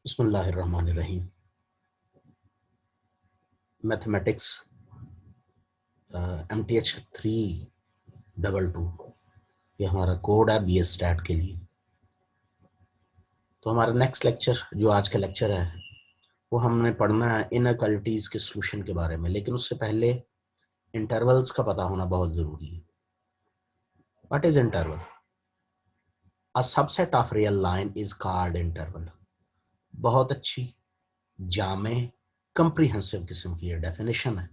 बिस्मिल्लाहिर्रहमानिर्रहीम। Mathematics MTH 322 ये हमारा कोड है BS स्टैट के लिए। तो हमारा नेक्स्ट लेक्चर जो आज का लेक्चर है वो हमने पढ़ना है इनइक्वालिटीज के सॉल्यूशन के बारे में, लेकिन उससे पहले इंटरवल्स का पता होना बहुत ज़रूरी है। What is interval? A subset of real line is called interval. बहुत अच्छी जामे कंप्रीहेंसिव किस्म की ये डेफिनेशन है।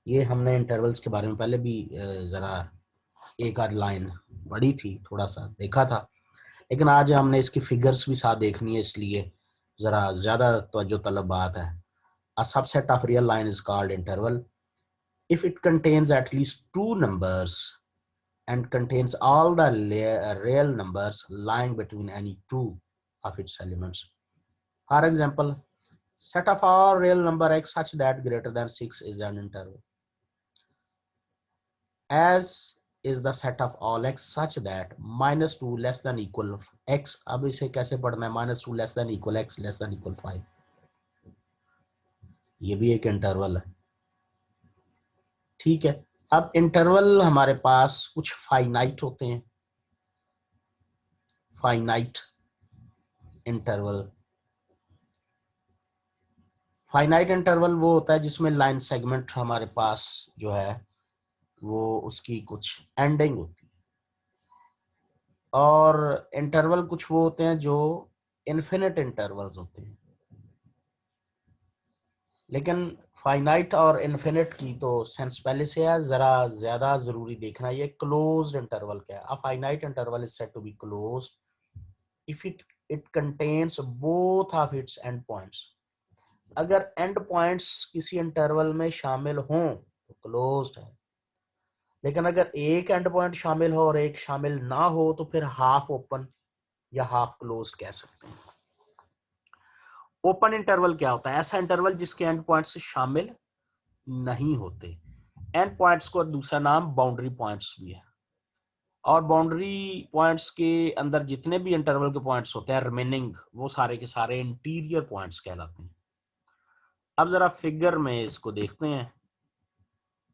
ये हमने इंटरवल्स के बारे में पहले भी ज़रा एक आध लाइन पढ़ी थी, थोड़ा सा देखा था, लेकिन आज हमने इसकी फिगर्स भी साथ देखनी है, इसलिए ज़रा ज़्यादा तवज्जो तलब बात है। A subset of real line is called interval if it contains at least two numbers and contains all the real numbers lying between any two of its elements. For example, set of all real number x such that greater than 6 is an interval. As is the set of all x such that -2 less than equal x. अब इसे कैसे पढ़ना है? -2 less than equal x less than equal 5. ये भी एक interval है, ठीक है। अब इंटरवल हमारे पास कुछ फाइनाइट होते हैं। फाइनाइट इंटरवल, फाइनाइट इंटरवल वो होता है जिसमें लाइन सेगमेंट हमारे पास जो है वो उसकी कुछ एंडिंग होती है, और इंटरवल कुछ वो होते हैं जो इन्फिनिट इंटरवल्स होते हैं। लेकिन फाइनाइट और इन्फिनिट की तो सेंस पहले से है, जरा ज्यादा जरूरी देखना ये क्लोज्ड इंटरवल क्या है। A finite interval is said to be closed if it contains both of its end points. अगर एंड पॉइंट्स किसी इंटरवल में शामिल हों तो क्लोज्ड है, लेकिन अगर एक एंड पॉइंट शामिल हो और एक शामिल ना हो तो फिर हाफ ओपन या हाफ क्लोज्ड कह सकते हैं। ओपन इंटरवल क्या होता है? ऐसा इंटरवल जिसके एंड पॉइंट्स शामिल नहीं होते। एंड पॉइंट्स को दूसरा नाम बाउंड्री पॉइंट्स भी है, और बाउंड्री पॉइंट्स के अंदर जितने भी इंटरवल के पॉइंट्स होते हैं रिमेनिंग, वो सारे के सारे इंटीरियर पॉइंट्स कहलाते हैं। अब जरा फिगर में इसको देखते हैं।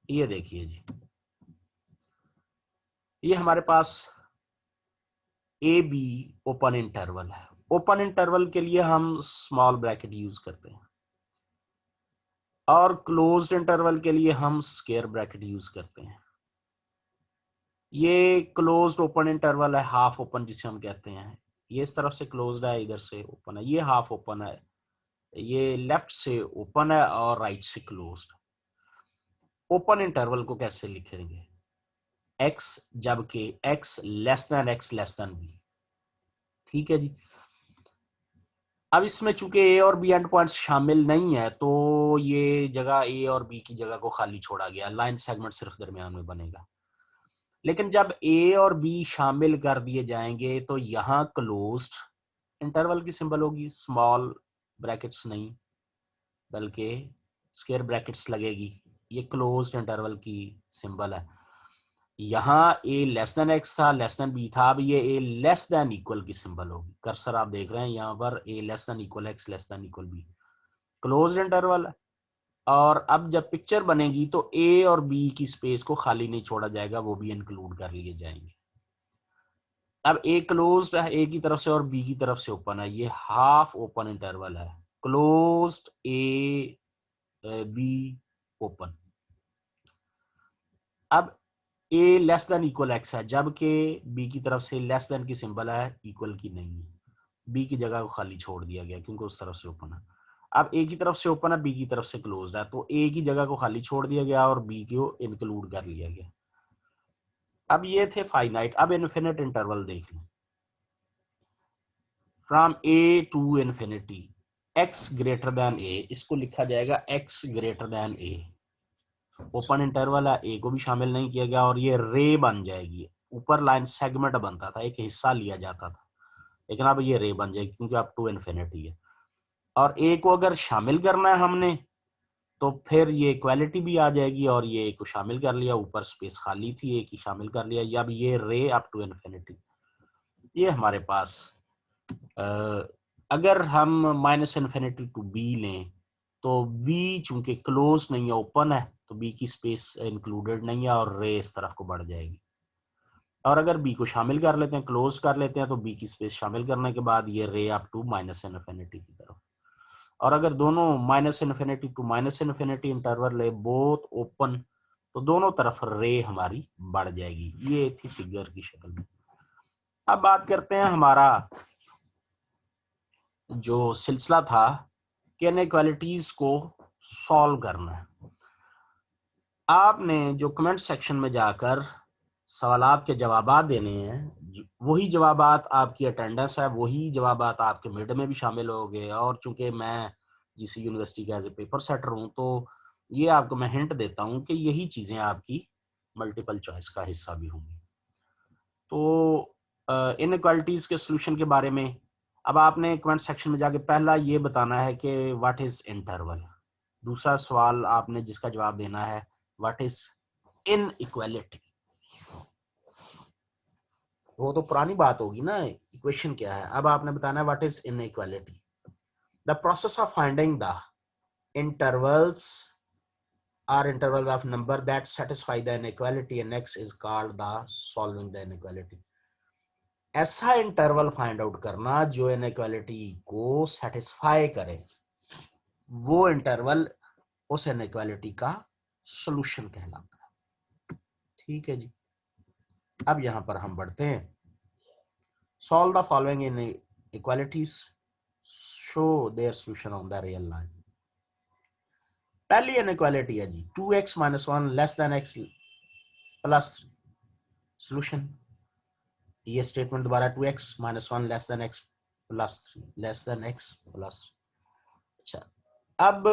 ये देखिए जी, ये हमारे पास ए बी ओपन इंटरवल है। ओपन इंटरवल के लिए हम स्मॉल ब्रैकेट यूज करते हैं, और क्लोज्ड इंटरवल के लिए हम स्क्वायर ब्रैकेट यूज करते हैं। ये क्लोज्ड ओपन इंटरवल है, हाफ ओपन जिसे हम कहते हैं। ये इस तरफ से क्लोज्ड है, इधर से ओपन है। ये हाफ ओपन है, ये लेफ्ट से ओपन है और राइट से क्लोज्ड। ओपन इंटरवल को कैसे लिखेंगे? x जबकि x less than x less then b, ठीक है जी। अब इसमें चूंकि ए और बी एंड पॉइंट्स शामिल नहीं है तो ये जगह ए और बी की जगह को खाली छोड़ा गया, लाइन सेगमेंट सिर्फ दरमियान में बनेगा। लेकिन जब ए और बी शामिल कर दिए जाएंगे तो यहाँ क्लोज्ड इंटरवल की सिंबल होगी, स्मॉल ब्रैकेट्स नहीं बल्कि स्क्वायर ब्रैकेट्स लगेगी। ये क्लोज्ड इंटरवल की सिंबल है। यहाँ ए लेस देन एक्स था, लेस देन बी था, अब ये ए लेस देन इक्वल की सिंबल होगी। कर्सर आप देख रहे हैं यहाँ पर, a less than equal x less than equal b, closed interval है। और अब जब पिक्चर बनेगी तो ए और बी की स्पेस को खाली नहीं छोड़ा जाएगा, वो भी इंक्लूड कर लिए जाएंगे। अब ए क्लोज्ड है ए की तरफ से और बी की तरफ से ओपन है, ये हाफ ओपन इंटरवल है। Closed A be open. अब ए लेस देन इक्वल एक्स है जबकि बी की तरफ से लेस देन की सिंबल है, इक्वल की नहीं है। बी की जगह को खाली छोड़ दिया गया क्योंकि उस तरफ से ओपन है। अब ए की तरफ से ओपन है, बी की तरफ से क्लोज्ड है, तो ए की जगह को खाली छोड़ दिया गया और बी को इंक्लूड कर लिया गया। अब ये थे फाइनाइट। अब इन्फिनिट इंटरवल देख लें। From a to infinity x greater than a, इसको लिखा जाएगा x greater than a. Open interval है, ए को भी शामिल नहीं किया गया, और ये रे बन जाएगी। ऊपर लाइन सेगमेंट बनता था, एक हिस्सा लिया जाता था, लेकिन अब ये रे बन जाएगी क्योंकि अब टू इन्फिनिटी है। और ए को अगर शामिल करना है हमने तो फिर ये इक्वालिटी भी आ जाएगी, और ये ए को शामिल कर लिया, ऊपर स्पेस खाली थी, ए की शामिल कर लिया, अब ये रे अप टू इन्फिनिटी। ये हमारे पास अगर हम माइनस इन्फिनिटी टू बी लें तो बी चूंकि क्लोज नहीं है, ओपन है, तो बी की स्पेस इंक्लूडेड नहीं है और रे इस तरफ को बढ़ जाएगी। और अगर बी को शामिल कर लेते हैं, क्लोज कर लेते हैं, तो बी की स्पेस शामिल करने के बाद ये रे अप टू माइनस इन्फिनिटी की तरफ। और अगर दोनों minus infinity to minus infinity interval ले बोथ ओपन, तो दोनों तरफ रे हमारी बढ़ जाएगी। ये थी फिगर की शक्ल में। अब बात करते हैं हमारा जो सिलसिला था कि इनइक्वालिटीज को सॉल्व करना है। आपने जो कमेंट सेक्शन में जाकर सवालात के जवाबात देने हैं, वही जवाबात आपकी अटेंडेंस है, वही जवाबात आपके मिड में भी शामिल हो गए। और चूंकि मैं जीसी यूनिवर्सिटी का एज ए पेपर सेटर हूँ, तो ये आपको मैं हिंट देता हूँ कि यही चीज़ें आपकी मल्टीपल चॉइस का हिस्सा भी होंगी। तो इनइक्वालिटीज़ के सोल्यूशन के बारे में अब आपने कमेंट सेक्शन में जाके पहला ये बताना है कि व्हाट इज़ इंटरवल। दूसरा सवाल आपने जिसका जवाब देना है व्हाट इज़ इनइक्वालिटी। वो तो पुरानी बात होगी ना, इक्वेशन क्या है। अब आपने बताना है what is inequality. The process of finding the intervals R interval of number that satisfy the inequality and next is called the solving the inequality. ऐसा इंटरवल फाइंड आउट करना जो इनइक्वालिटी को सेटिस्फाई करे, वो इंटरवल उस inequality का solution कहलाता है। ठीक है जी। अब यहां पर हम बढ़ते हैं। Solve the following inequalities. Show their solution on the real line. पहली इनइक्वालिटी है जी 2x minus 1 less than x plus solution. ये स्टेटमेंट दोबारा 2x minus 1 less than x plus 3 less than x plus. अच्छा, अब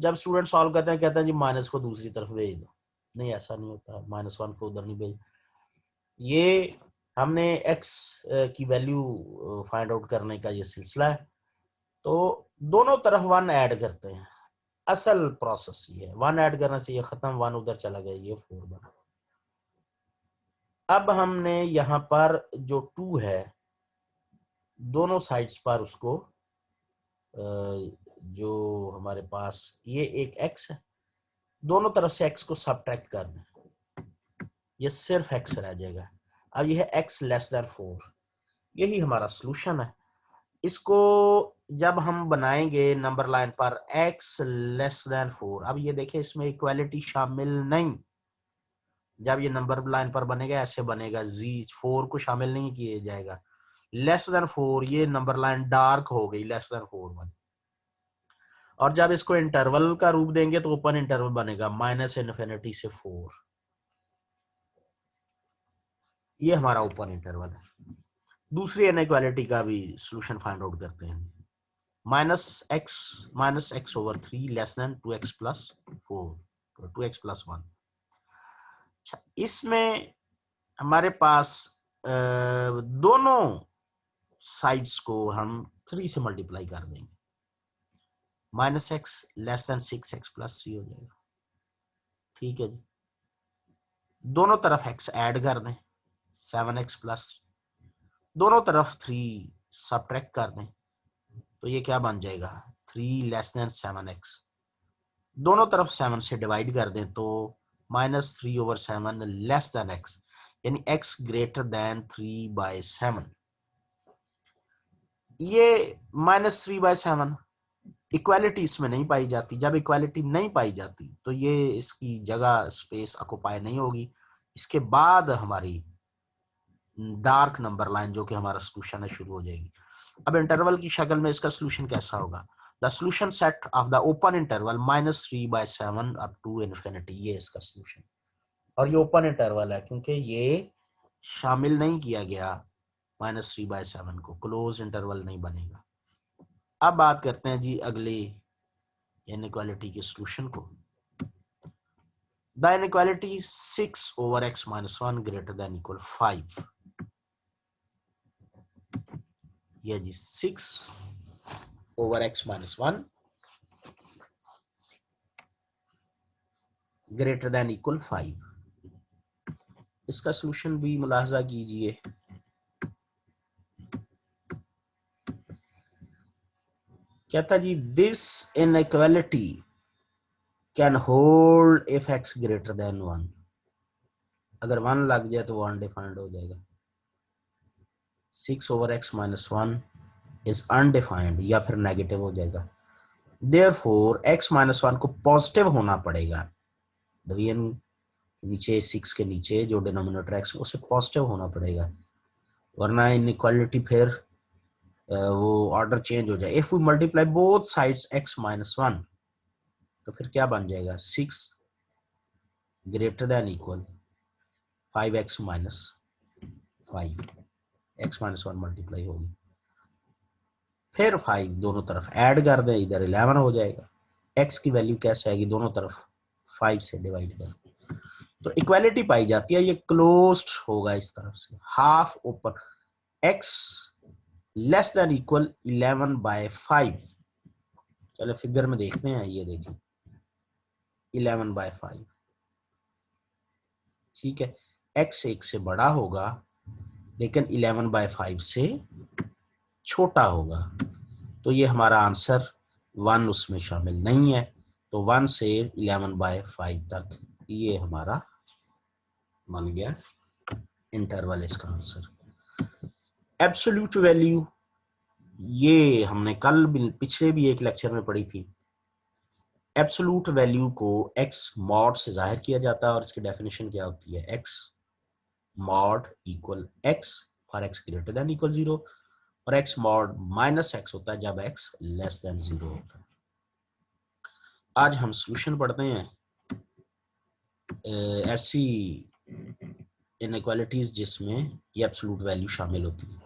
जब स्टूडेंट सॉल्व करते हैं कहते हैं जी माइनस को दूसरी तरफ भेज दो। नहीं, ऐसा नहीं होता, माइनस 1 को उधर नहीं भेज। ये हमने x की वैल्यू फाइंड आउट करने का ये सिलसिला है, तो दोनों तरफ 1 ऐड करते हैं। असल प्रोसेस ये है, 1 ऐड करने से ये खत्म, 1 उधर चला गया, ये 4 बना। अब हमने यहाँ पर जो 2 है दोनों साइड्स पर उसको जो हमारे पास ये एक x है, दोनों तरफ से x को सबट्रैक्ट कर दें, ये सिर्फ x रह जाएगा। अब ये है x लेस देन 4, यही हमारा सॉल्यूशन है। इसको जब हम बनाएंगे नंबर लाइन पर x लेस देन 4, अब ये देखिए इसमें इक्वालिटी शामिल नहीं। जब ये नंबर लाइन पर बनेगा ऐसे बनेगा, जी 4 को शामिल नहीं किया जाएगा। लेस देन 4, ये नंबर लाइन डार्क हो गई, लेस देन 4 बन। और जब इसको इंटरवल का रूप देंगे तो ओपन इंटरवल बनेगा माइनस इन्फिनिटी से 4, ये हमारा ओपन इंटरवल है। दूसरी इनइक्वालिटी का भी सॉल्यूशन फाइंड आउट करते हैं। Minus x over 3 less than 2x plus 4, 2x plus 1। अच्छा, इसमें हमारे पास दोनों साइड्स को हम 3 से मल्टीप्लाई कर देंगे, minus x less then 6x plus 3 हो जाएगा। ठीक है जी, दोनों तरफ x ऐड कर दें, 7x प्लस, दोनों तरफ 3 सबट्रैक्ट कर दें, तो ये क्या बन जाएगा 3 लेस देन 7x। दोनों तरफ 7 से डिवाइड कर दें तो minus 3 over 7 less than x, यानी x ग्रेटर देन 3/7। ये माइनस 3/7 इक्वालिटी इसमें नहीं पाई जाती। जब इक्वालिटी नहीं पाई जाती तो ये इसकी जगह स्पेस ऑक्युपाई नहीं होगी। इसके बाद हमारी डार्क नंबर लाइन जो कि हमारा सॉल्यूशन है शुरू हो जाएगी। अब इंटरवल की शक्ल में इसका सॉल्यूशन कैसा होगा, the solution set of the open interval -3/7 up to infinity, ये इसका सॉल्यूशन। और ये ओपन इंटरवल है क्योंकि ये शामिल नहीं किया गया -3/7 को, क्लोज इंटरवल नहीं बनेगा। अब बात करते हैं जी अगली इनइक्वालिटी के सॉल्यूशन को। The inequality 6 over x - 1 greater than equal 5। ये जी 6 over x - 1 greater than equal 5। इसका सॉल्यूशन भी मुलाहजा कीजिए। कहता जी this inequality can hold if x greater than 1। अगर 1 लग जाए तो वो अनडिफाइंड हो जाएगा। 6/x-1 इज अनडिफाइंड या फिर नेगेटिव हो जाएगा। देयरफॉर x-1 को पॉजिटिव होना पड़ेगा। डिवीजन नीचे 6 के नीचे जो डिनोमिनेटर x उसे पॉजिटिव होना पड़ेगा, वरना इनइक्वालिटी फिर वो ऑर्डर चेंज हो जाए। If we multiply both sides x-1 तो फिर क्या बन जाएगा, 6 greater than equal 5x-5, x-1 multiply होगी, फिर 5 दोनों तरफ ऐड कर दें, इधर 11 हो जाएगा। x की वैल्यू कैसे आएगी, दोनों तरफ 5 से डिवाइड कर, तो इक्वालिटी पाई जाती है। ये क्लोज्ड होगा इस तरफ से, half open, x less than equal 11/5। चलो फिगर में देखते हैं, ये देखिए 11/5, ठीक है। x 1 से बड़ा होगा लेकिन 11/5 से छोटा होगा, तो ये हमारा आंसर 1 उसमें शामिल नहीं है। तो 1 से 11/5 तक ये हमारा बन गया इंटरवल, इसका आंसर। एब्सोल्यूट वैल्यू ये हमने कल पिछले भी एक लेक्चर में पढ़ी थी। एब्सोल्यूट वैल्यू को x मॉड से जाहिर किया जाता है और इसकी डेफिनेशन क्या होती है, x mod equal x for x greater than equal 0 और x मॉड माइनस x होता है जब x लेस देन 0 होता है। आज हम सॉल्यूशन पढ़ते हैं ऐसी इनइक्वालिटीज जिसमें ये एब्सोल्यूट वैल्यू शामिल होती है।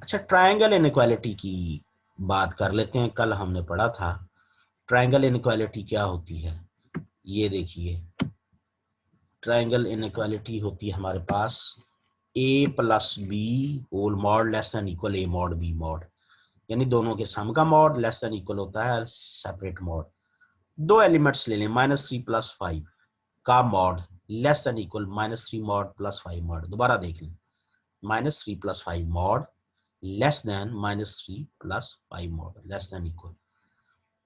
अच्छा, ट्रायंगल इनइक्वालिटी की बात कर लेते हैं। कल हमने पढ़ा था ट्रायंगल इनइक्वालिटी क्या होती है। ये देखिए ट्रायंगल इनइक्वालिटी होती है हमारे पास a plus b whole mod less than equal a mod b mod, यानी दोनों के सम का मॉड लेस देन इक्वल होता है सेपरेट मॉड। दो एलिमेंट्स ले लें, -3 + 5 का mod less than equal -3 mod plus 5 mod. दोबारा देख लें, -3 + 5 mod less then -3 + 5 mod less than equal.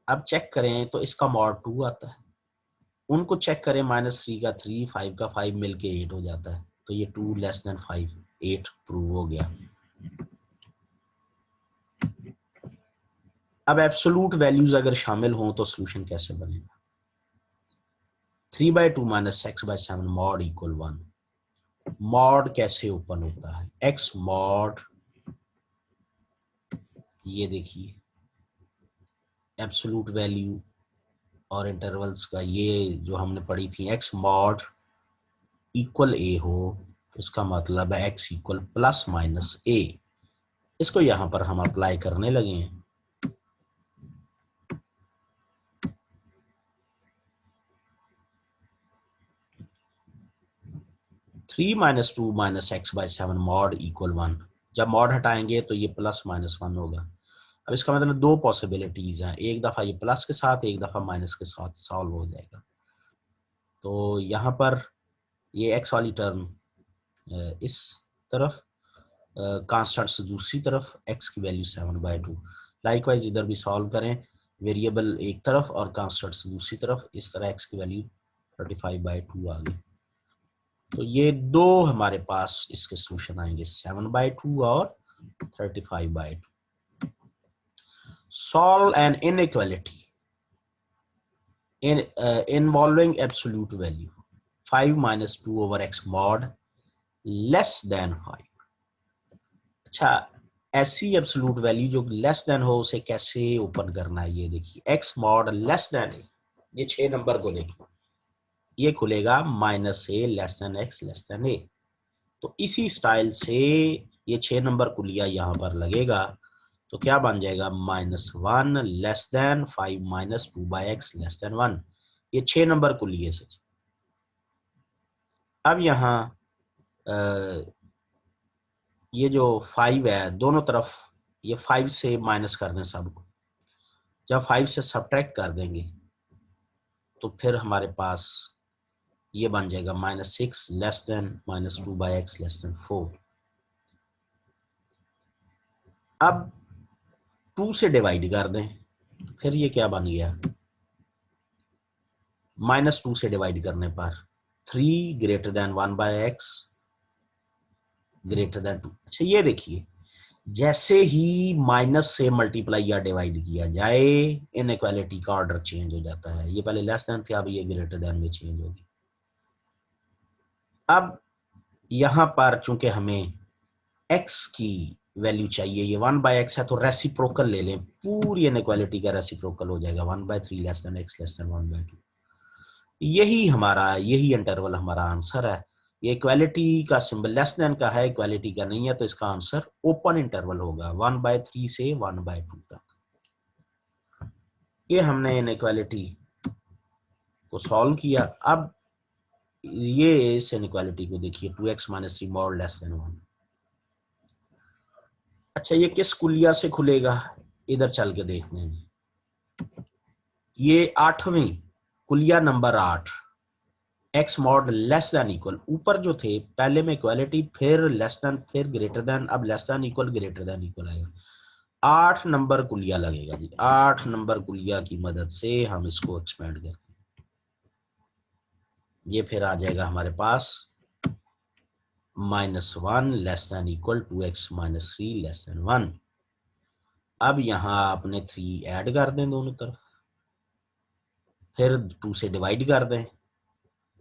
अब चेक करें तो इसका मॉड 2 आता है, उनको चेक करें, -3 का 3, 5 का 5 मिलके 8 हो जाता है, तो ये 2 लेस देन 5, 8 प्रूव हो गया। अब एब्सोल्यूट वैल्यूज अगर शामिल हों तो सॉल्यूशन कैसे बनेगा। 3/2 - x/7 मॉड इक्वल 1। मॉड कैसे ओपन होता है, x मॉड, ये देखिए एब्सोल्यूट वैल्यू और इंटरवल्स का ये जो हमने पढ़ी थी, x मॉड इक्वल a हो तो इसका मतलब है x इक्वल ±a। इसको यहां पर हम अप्लाई करने लगे हैं। 3 - 2 - x/7 मॉड इक्वल 1। जब मॉड हटाएंगे तो ये +-1 होगा। अब इसका मतलब दो पॉसिबिलिटीज हैं, एक दफा ये प्लस के साथ, एक दफा माइनस के साथ सॉल्व हो जाएगा। तो यहाँ पर ये x वाली टर्म इस तरफ, कांस्टेंट से दूसरी तरफ, x की वैल्यू 7/2। लाइकवाइज इधर भी सॉल्व करें, वेरिएबल एक तरफ और कांस्टेंट से दूसरी तरफ, इस तरह x की वैल्यू 35/2 आ गई। तो ये दो हमारे पास इसके सॉल्यूशन आएंगे, 7/2 और 35/2। Solve an inequality involving absolute value 5 - 2/x mod less than 5। अच्छा, ऐसी एब्सोल्यूट वैल्यू जो लेस देन हो उसे कैसे ओपन करना है, ये देखिए x mod less than a, ये 6 नंबर को देखिए, ये खुलेगा -a less than x less then a। तो इसी स्टाइल से ये 6 नंबर कुलिया यहाँ पर लगेगा, तो क्या बन जाएगा, -1 less than 5 - 2/x less than 1। ये 6 नंबर कुलिये से। अब यहाँ ये जो 5 है दोनों तरफ, ये 5 से माइनस कर दें सबको, जब 5 से सब्ट्रैक्ट कर देंगे तो फिर हमारे पास ये बन जाएगा -6 less than -2/x less than 4। अब 2 से डिवाइड कर दें फिर ये क्या बन गया, -2 से डिवाइड करने पर 3 greater than 1/x greater than 2। अच्छा ये देखिए, जैसे ही माइनस से मल्टीप्लाई या डिवाइड किया जाए इनइक्वालिटी का ऑर्डर चेंज हो जाता है। ये पहले लेस देन थे, अब ये ग्रेटर देन में चेंज होगी। अब यहां पर चूंकि हमें x की वैल्यू चाहिए, ये 1/x है, तो रेसिप्रोकल ले लें, पूरी इनइक्वालिटी का रेसिप्रोकल हो जाएगा 1/3 less than x less then 1/2। यही इंटरवल हमारा आंसर है। ये इक्वालिटी का सिंबल लेस देन का है, इक्वालिटी का नहीं है, तो इसका आंसर ओपन इंटरवल होगा 1/3 से 1/2 तक। ये हमने इनइक्वालिटी को सॉल्व किया। अब ये इस इनइक्वालिटी को देखिए, 2x - 3 मॉड लेस देन 1। अच्छा ये किस कुलिया से खुलेगा, इधर चल के देखते हैं। ये 8वीं कुलिया number 8, x mod less than equal, ऊपर जो थे पहले में इक्वालिटी, फिर लेस देन, फिर ग्रेटर देन, अब less than equal greater than equal आएगा। 8 नंबर कुलिया लगेगा जी। 8 नंबर कुलिया की मदद से हम इसको एक्सपेंड करते हैं। ये फिर आ जाएगा हमारे पास -1 less than equal 2x - 3 less than 1। अब यहां आपने 3 ऐड कर दें दोनों तरफ, फिर 2 से डिवाइड कर दें,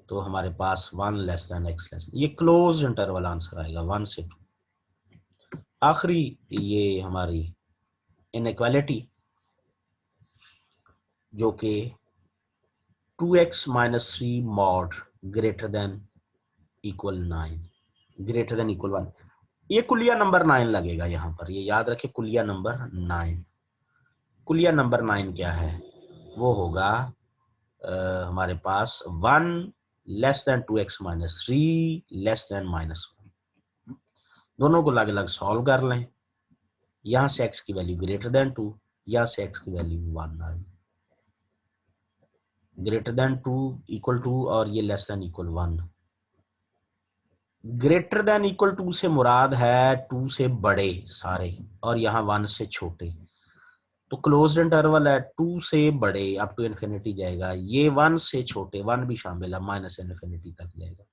तो हमारे पास 1 लेस देन x लेस, ये क्लोज इंटरवल आंसर आएगा 1 से 2। आखिरी ये हमारी इनइक्वालिटी जो कि 2x - 3 mod greater than equal 9 greater than equal 1, ये कुलिया नंबर 9 लगेगा यहां पर। ये याद रखें, कुलिया नंबर 9। कुलिया नंबर 9 क्या है, वो होगा हमारे पास 1 less than 2x - 3 less than -1। दोनों को अलग अलग सॉल्व कर लें। यहां से x की वैल्यू ग्रेटर देन 2, यहां से x की वैल्यू 1 आई। ग्रेटर देन 2 इक्वल 2 और ये less than equal 1। Greater than equal 2 से मुराद है 2 से बड़े सारे, और यहाँ 1 से छोटे। तो क्लोज्ड इंटरवल है, 2 से बड़े अप टू इन्फिनिटी जाएगा, ये 1 से छोटे, 1 भी शामिल है, -इन्फिनिटी तक जाएगा।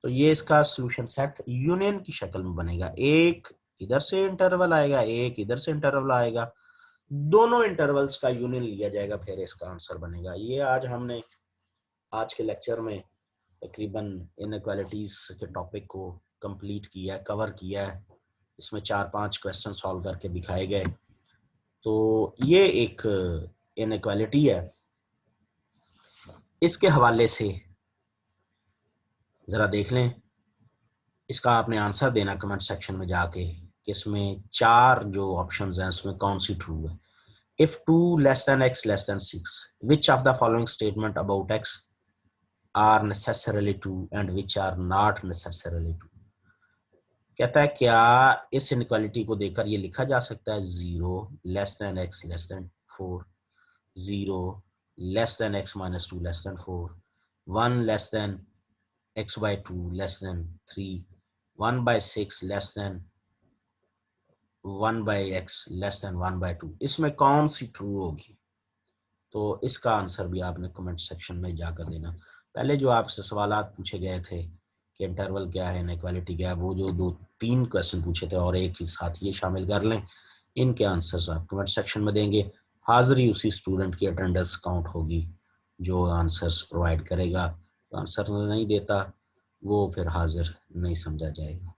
तो ये इसका सॉल्यूशन सेट यूनियन की शक्ल में बनेगा। एक इधर से इंटरवल आएगा, एक इधर से इंटरवल आएगा, दोनों इंटरवल्स का यूनियन लिया जाएगा, फिर इसका आंसर बनेगा। ये आज हमने आज के लेक्चर में तकरीबन इनइक्वालिटीज के टॉपिक को कंप्लीट किया, कवर किया है। इसमें 4-5 क्वेश्चन सॉल्व करके दिखाए गए। तो ये एक इनइक्वालिटी है, इसके हवाले से जरा देख लें। इसका आपने आंसर देना कमेंट सेक्शन में जाके कि इसमें 4 जो ऑप्शंस हैं इसमें कौन सी ट्रू है। If 2 less than x less than 6, which of the following statement about x are necessarily true and which are not necessarily true. कहता है क्या इस इनइक्वालिटी को देखकर ये लिखा जा सकता है 0 less than x less then 4, 0 less than x - 2 less then 4, 1 less than x/2 less than 3, 1/6 less than 1/x less than 1/2। इसमें कौन सी ट्रू होगी? तो इसका आंसर भी आपने कमेंट सेक्शन में जाकर देना। पहले जो आपसे सवालात पूछे गए थे कि इंटरवल क्या है, इनइक्वालिटी क्या है, वो जो 2-3 क्वेश्चन पूछे थे और एक ही साथ ये शामिल कर लें, इनके आंसर्स आप कमेंट सेक्शन में देंगे। हाजिरी उसी स्टूडेंट की अटेंडेंस काउंट होगी जो आंसर्स प्रोवाइड करेगा। तो आंसर नहीं देता वो फिर हाजिर नहीं समझा जाएगा।